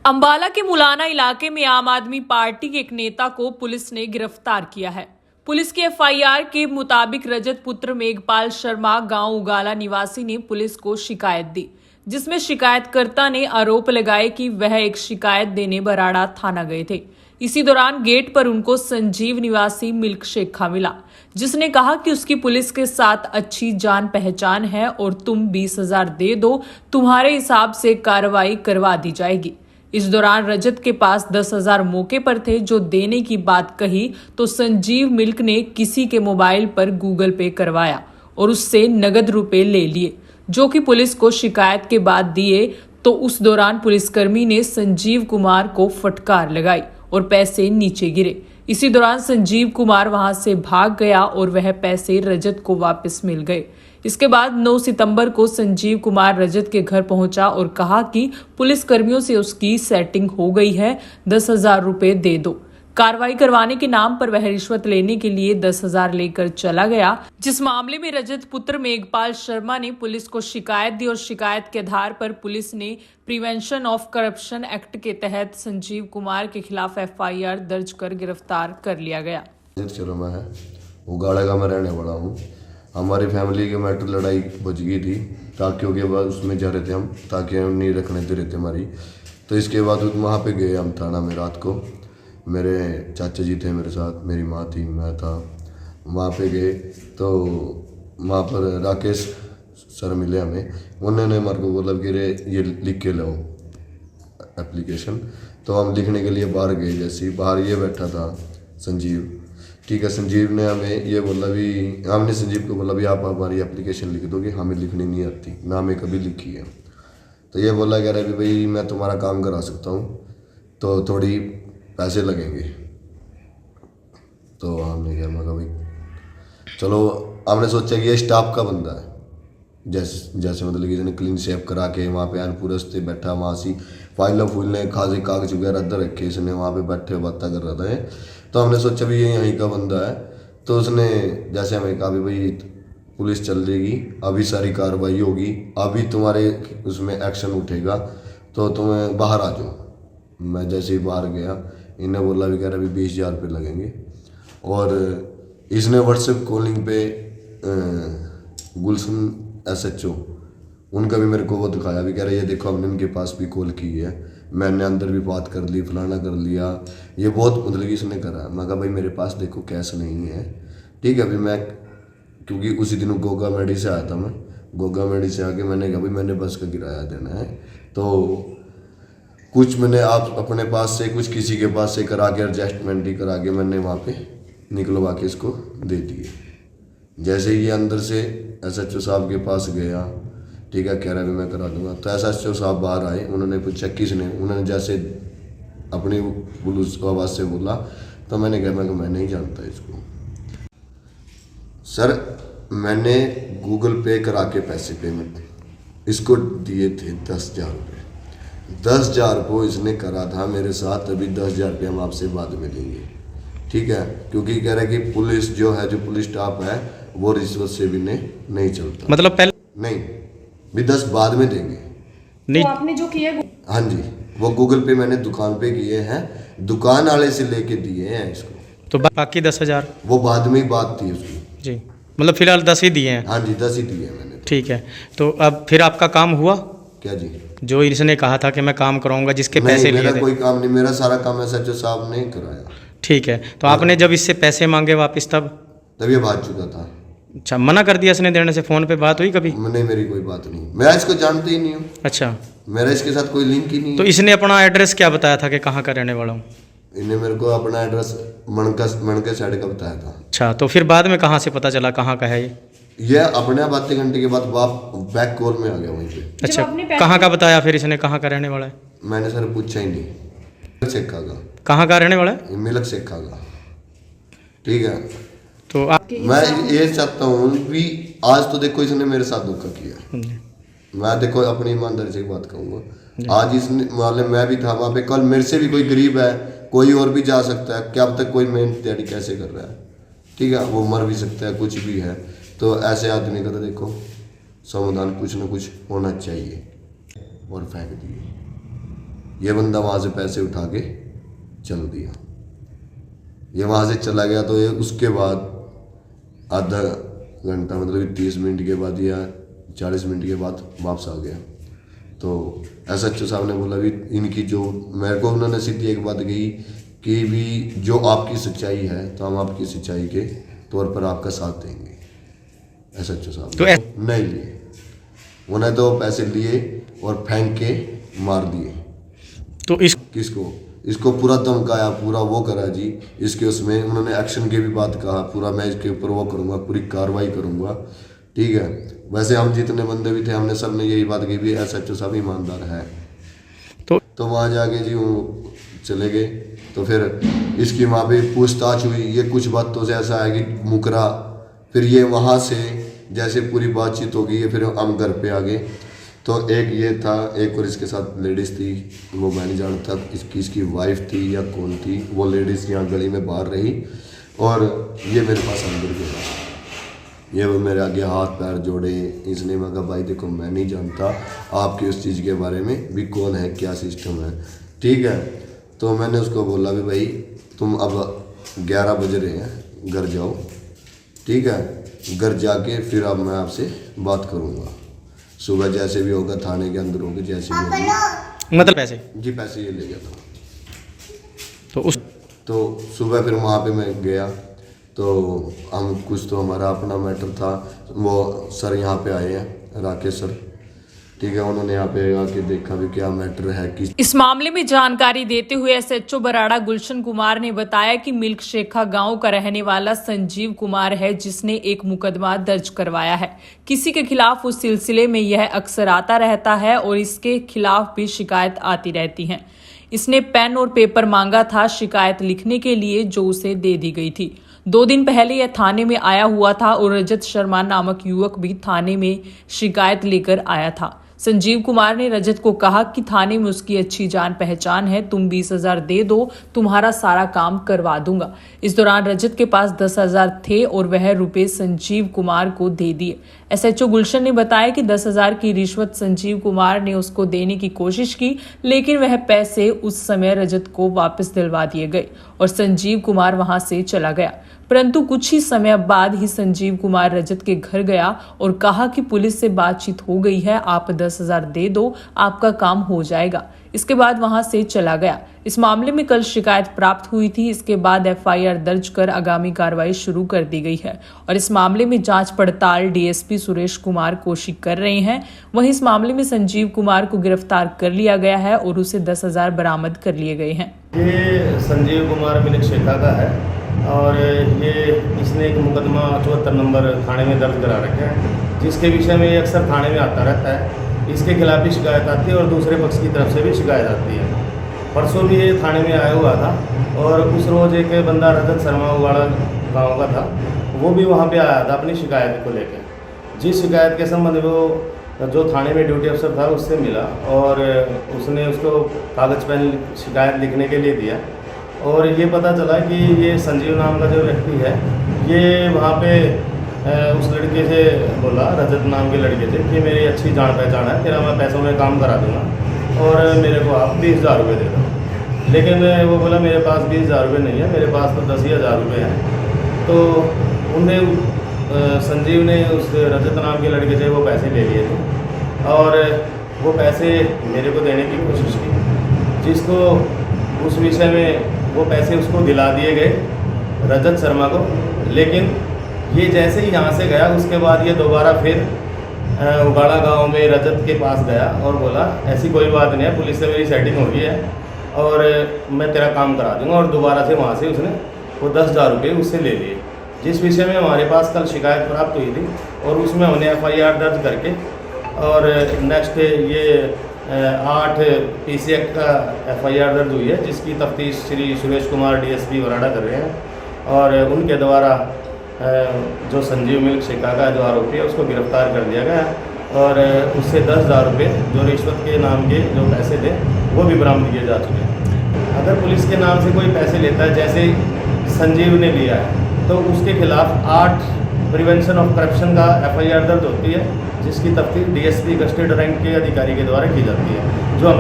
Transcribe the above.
अंबाला के मुलाना इलाके में आम आदमी पार्टी के एक नेता को पुलिस ने गिरफ्तार किया है। पुलिस की एफआईआर के मुताबिक रजत पुत्र मेघपाल शर्मा गांव उगाला निवासी ने पुलिस को शिकायत दी, जिसमें शिकायतकर्ता ने आरोप लगाए कि वह एक शिकायत देने बराड़ा थाना गए थे। इसी दौरान गेट पर उनको संजीव निवासी मिल्क शेक खा मिला, जिसने कहा कि उसकी पुलिस के साथ अच्छी जान पहचान है और तुम 20,000 दे दो, तुम्हारे हिसाब से कार्रवाई करवा दी जाएगी। इस दौरान रजत के पास 10,000 मौके पर थे, जो देने की बात कही तो संजीव मिल्क ने किसी के मोबाइल पर गूगल पे करवाया और उससे नगद रुपए ले लिए, जो कि पुलिस को शिकायत के बाद दिए। तो उस दौरान पुलिसकर्मी ने संजीव कुमार को फटकार लगाई और पैसे नीचे गिरे। इसी दौरान संजीव कुमार वहां से भाग गया और वह पैसे रजत को वापस मिल गए। इसके बाद 9 सितंबर को संजीव कुमार रजत के घर पहुंचा और कहा कि पुलिस कर्मियों से उसकी सेटिंग हो गई है, 10,000 रुपए दे दो। कार्रवाई करवाने के नाम पर वह रिश्वत लेने के लिए 10,000 लेकर चला गया, जिस मामले में रजत पुत्र मेघपाल शर्मा ने पुलिस को शिकायत दी और शिकायत के आधार पर पुलिस ने प्रिवेंशन ऑफ करप्शन एक्ट के तहत संजीव कुमार के खिलाफ एफआईआर दर्ज कर गिरफ्तार कर लिया गया। शर्मा है, उगाड़ा का मैं रहने वाला हूँ। हमारी फैमिली के मैटर लड़ाई बच गई थी, ताकि के बाद उसमें जा रहे थे हम, ताकि हम नहीं रखने दे रहे थे हमारी। तो इसके बाद वहाँ पे गए हम थाना में। रात को मेरे चाचा जी थे मेरे साथ, मेरी माँ थी, मैं था। वहाँ पे गए तो वहाँ पर राकेश सर मिले हमें। उन्होंने हमारे को बोला कि रे ये लिख के लो एप्लीकेशन। तो हम लिखने के लिए बाहर गए। जैसे ही बाहर ये बैठा था संजीव, ठीक है, संजीव ने हमें ये बोला भी, हमने संजीव को बोला भी आप हमारी एप्लीकेशन लिख दो कि हमें लिखनी नहीं आती, ना हमें कभी लिखी है। तो ये बोला कह रहा है भी भाई मैं तुम्हारा काम करा सकता हूँ, तो थोड़ी पैसे लगेंगे। तो हमने कहा मैं भाई चलो, हमने सोचा कि ये स्टाफ का बंदा है, जैसे मतलब कि इसने क्लीन शेप करा के वहाँ पे अनपूरे से बैठा, वहाँ से फाइलें फूलें खासे कागज वगैरह अदर रखे, इसने वहाँ पे बैठे बातें कर रहा था। तो हमने सोचा भी ये यहीं का बंदा है। तो उसने जैसे हमें कहा भी भाई पुलिस चल जाएगी, अभी सारी कार्रवाई होगी, अभी तुम्हारे उसमें एक्शन उठेगा, तो तुम्हें बाहर आ जाओ। मैं जैसे ही बाहर गया, इन्हें बोला भी कह रहा अभी 20,000 रुपये लगेंगे। और इसने व्हाट्सएप कॉलिंग पे गुलशन SHO उनका भी मेरे को वो दिखाया भी, कह रहा ये देखो हमने इनके पास भी कॉल की है, मैंने अंदर भी बात कर ली, फलाना कर लिया, ये बहुत मतलब कि इसने करा। मैं कहा भाई मेरे पास देखो कैश नहीं है, ठीक है। अभी मैं क्योंकि उसी दिन गोगा मेडी से आया था, मैं गोगा मेडी से आके मैंने कहा भाई मैंने बस का किराया देना है, तो कुछ मैंने आप अपने पास से कुछ किसी के पास से करा के एडजस्टमेंट ही करा के मैंने वहाँ पे निकलवा के इसको दे दिए। जैसे ही ये अंदर से SHO साहब के पास गया, ठीक है, कह रहा है मैं करा दूंगा। तो SHO साहब बाहर आए, उन्होंने पूछा किसने, उन्होंने जैसे अपनी पुलिस आवाज़ से बोला, तो मैंने कहा मैं नहीं जानता इसको। सर मैंने गूगल पे करा के पैसे पेमेंट इसको दिए थे 10,000 रुपये। 10,000 को इसने करा था मेरे साथ, अभी 10,000 रुपये हम आपसे बाद में लेंगे, ठीक है, क्योंकि कह रहा है कि पुलिस जो है, जो पुलिस स्टाफ है, वो रिश्वत से भी नहीं चलता। मतलब पहले नहीं भी 10 बाद में देंगे। नहीं तो आपने जो किया, हाँ जी, वो गूगल पे मैंने दुकान पे किए हैं, दुकान वाले से लेके दिए हैं इसको। तो बाकी 10,000 वो बाद में ही बात थी उसकी जी, मतलब फिलहाल 10 ही दिए हैं। हाँ जी 10 ही दिए हैं मैंने। ठीक है, तो अब फिर आपका काम हुआ क्या जी? जो इसने कहा था कि मैं काम कराऊंगा, जिसके पैसे लिए मेरा थे? कोई काम नहीं, मेरा सारा काम SHO साहब ने कराया। ठीक है, तो आपने जब इससे पैसे मांगे वापस तब ये भाग चुका था। अच्छा, मना कर दिया इसने देने से? फ़ोन पे बात हुई कभी? नहीं मेरी कोई बात नहीं, मैं इसको जानते ही नहीं हूँ। अच्छा, मेरा इसके साथ कोई लिंक ही नहीं तो है। इसने अपना एड्रेस क्या बताया था कि कहाँ का रहने वाला हूँ? इन्हें मेरे को अपना एड्रेस मणके साइड का बताया था। अच्छा, तो फिर बाद में कहाँ से पता चला कहाँ का है ये? ये अपने आप आधे घंटे के बाद बैक कॉल में आ गया वहीं पे। अच्छा, कहाँ का बताया फिर इसने, कहाँ का रहने वाला है? मैंने सर पूछा ही नहीं। मिल्क शेखा का। कहाँ का रहने वाला है? मिल्क शेखा का, ठीक है। तो आप मैं ये चाहता हूँ कि आज तो देखो इसने मेरे साथ धोखा किया, मैं देखो अपनी ईमानदारी से बात कहूँगा। आज इसने मतलब मैं भी था वहाँ पे, कल मेरे से भी कोई गरीब है, कोई और भी जा सकता है, क्या अब तक कोई मेहनत तैयारी कैसे कर रहा है, ठीक है, वो मर भी सकता है, कुछ भी है। तो ऐसे आदमी का तो देखो समाधान कुछ ना कुछ होना चाहिए, और फेंक दिए। ये बंदा वहाँ से पैसे उठा के चल दिया। ये वहाँ से चला गया तो ये उसके बाद आधा घंटा मतलब 30 मिनट के बाद या 40 मिनट के बाद वापस आ गया। तो SHO साहब ने बोला भी इनकी जो मेरे को उन्होंने सीधी एक बात कही कि भी जो आपकी सच्चाई है तो हम आपकी सच्चाई के तौर पर आपका साथ देंगे। SHO साहब तो नहीं लिए, उन्हें तो पैसे लिए और फेंक के मार दिए। तो इस किसको? इसको पूरा धमकाया, पूरा वो करा जी। इसके उसमें उन्होंने एक्शन की भी बात कहा, पूरा मैं इसके ऊपर वो करूँगा, पूरी कार्रवाई करूँगा, ठीक है। वैसे हम जितने बंदे भी थे हमने सब ने यही बात की भी SHO साहब ईमानदार है। तो वहाँ जाके जी वो चले गए। तो फिर इसकी माँ भी पूछताछ हुई, ये कुछ बातों से ऐसा है कि मुकरा। फिर ये वहाँ से जैसे पूरी बातचीत हो गई है, फिर हम घर पे आ गए। तो एक ये था, एक और इसके साथ लेडीज़ थी, वो मैं नहीं जानता इसकी वाइफ थी या कौन थी। वो लेडीज़ यहाँ गली में बाहर रही और ये मेरे पास अंदर गया। ये वो मेरे आगे हाथ पैर जोड़े। इसने मैं कहा भाई देखो मैं नहीं जानता आपकी उस चीज़ के बारे में भी, कौन है क्या सिस्टम है, ठीक है। तो मैंने उसको बोला भी भाई तुम अब 11 बज रहे हैं, घर जाओ, ठीक है। घर जाके फिर अब मैं आपसे बात करूँगा, सुबह जैसे भी होगा थाने के अंदर होगा, जैसे भी होगा। मतलब पैसे जी पैसे ये ले गया था। तो सुबह फिर वहाँ पे मैं गया तो हम कुछ तो हमारा अपना मैटर था। वो सर यहाँ पे आए हैं, राकेश सर, ठीक है। उन्होंने यहाँ पे आके देखा भी क्या मैटर है किस। इस मामले में जानकारी देते हुए SHO बराड़ा गुलशन कुमार ने बताया कि मिल्क शेखा गांव का रहने वाला संजीव कुमार है, जिसने एक मुकदमा दर्ज करवाया है किसी के खिलाफ। उस सिलसिले में यह अक्सर आता रहता है और इसके खिलाफ भी शिकायत आती रहती है। इसने पेन और पेपर मांगा था शिकायत लिखने के लिए, जो उसे दे दी गई थी। 2 दिन पहले यह थाने में आया हुआ था और रजत शर्मा नामक युवक भी थाने में शिकायत लेकर आया था। संजीव कुमार ने रजत को कहा कि थाने में उसकी अच्छी जान पहचान है, तुम 20,000 दे दो, तुम्हारा सारा काम करवा दूंगा। इस दौरान रजत के पास 10,000 थे और वह रुपए संजीव कुमार को दे दिए। SHO गुलशन ने बताया कि 10,000 की रिश्वत संजीव कुमार ने उसको देने की कोशिश की, लेकिन वह पैसे उस समय रजत को वापस दिलवा दिए गए और संजीव कुमार वहां से चला गया। परंतु कुछ ही समय बाद ही संजीव कुमार रजत के घर गया और कहा कि पुलिस से बातचीत हो गई है, आप 10,000 दे दो, आपका काम हो जाएगा। इसके बाद वहां से चला गया। इस मामले में कल शिकायत प्राप्त हुई थी। इसके बाद FIR दर्ज कर आगामी कार्रवाई शुरू कर दी गई है और इस मामले में जांच पड़ताल DSP सुरेश कुमार कौशिक कर रहे हैं। वहीं इस मामले में संजीव कुमार को गिरफ्तार कर लिया गया है और उसे 10,000 बरामद कर लिए गए हैं। ये संजीव कुमार मिल्क शेखा का है और इसने एक मुकदमा 74 नंबर थाने में दर्ज करा रखा है, जिसके विषय में ये अक्सर थाने में आता रहता है। इसके खिलाफ भी शिकायत आती है और दूसरे पक्ष की तरफ से भी शिकायत आती है। परसों भी ये थाने में आया हुआ था और उस रोज़ एक बंदा रजत शर्मा उगाड़ा गाँव का था, वो भी वहाँ पे आया था अपनी शिकायत को लेकर। जिस शिकायत के संबंध में वो जो थाने में ड्यूटी अफसर था उससे मिला और उसने उसको कागज़ पेन शिकायत लिखने के लिए दिया और ये पता चला कि ये संजीव नाम का जो व्यक्ति है ये वहाँ पे उस लड़के से बोला, रजत नाम के लड़के से, कि मेरी अच्छी जान पहचान है, तेरा मैं पैसों में काम करा दूँगा और मेरे को आप 20,000 रुपये दे दो। लेकिन वो बोला मेरे पास 20,000 रुपये नहीं है, मेरे पास तो 10,000 रुपये हैं। तो उनने संजीव ने उस रजत नाम के लड़के से वो पैसे ले लिए थे और वो पैसे मेरे को देने की कोशिश की, जिसको उस विषय में वो पैसे उसको दिला दिए गए रजत शर्मा को। लेकिन ये जैसे ही यहाँ से गया उसके बाद ये दोबारा फिर उगाड़ा गांव में रजत के पास गया और बोला ऐसी कोई बात नहीं है, पुलिस से मेरी सेटिंग हो गई है और मैं तेरा काम करा दूंगा। और दोबारा से वहाँ से उसने वो 10,000 रुपये उससे ले लिए, जिस विषय में हमारे पास कल शिकायत प्राप्त हुई थी और उसमें हमने FIR दर्ज करके और नेक्स्ट ये 8 PC एक्ट का FIR दर्ज हुई है, जिसकी तफ्तीश श्री सुरेश कुमार DSP बराड़ा कर रहे हैं और उनके द्वारा जो संजीव मिल्क शेखा का जो आरोपी है उसको गिरफ्तार कर दिया गया और उससे 10,000 रुपये जो रिश्वत के नाम के जो पैसे थे वो भी बरामद किए जा चुके हैं। अगर पुलिस के नाम से कोई पैसे लेता है जैसे संजीव ने लिया है तो उसके खिलाफ 8 प्रिवेंशन ऑफ करप्शन का FIR दर्ज होती है, जिसकी तफ्तीश DSP गस्टेड रैंक के अधिकारी के द्वारा की जाती है। जो